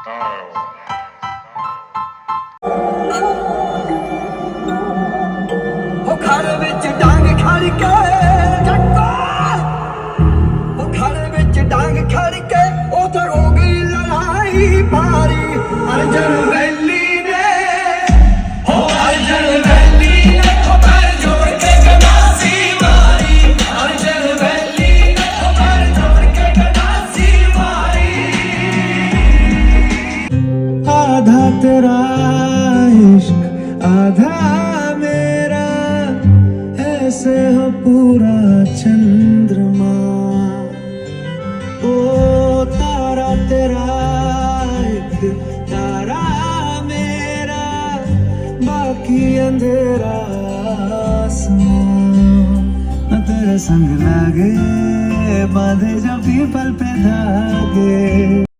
ਉਹ ਖਾੜੇ ਵਿੱਚ ਡਾਂਗ ਖੜ ਕੇ ਚੱਕੋ, ਉਹ ਖਾੜੇ ਵਿੱਚ ਡਾਂਗ ਖੜ ਕੇ ਉਧਰ ਹੋ ਗਈ ਲੜਾਈ ਭਾਰੀ। ਅਰਜਨ ਵੈਲੀ ਨੇ ਹੋ ਅਰਜਨ ਵੈਲੀ ਨੇ ਉਹ ਪੈਰ ਜੋੜ ਕੇ ਗਨਾਸੀ ਮਾਰੀ। ਅਰਜਨ ਵੈਲੀ ਨੇ ਉਹ ਪੈਰ ਜੋੜ ਕੇ ਗਨਾਸੀ ਮਾਰੀ। आधा तेरा इश्क आधा मेरा, ऐसे हो पूरा चंद्रमा। ओ तारा तेरा एक तारा मेरा, बाकी अंधेरा आसमां। न तेरे संग लागे बांधे जब पीपल पे धागे।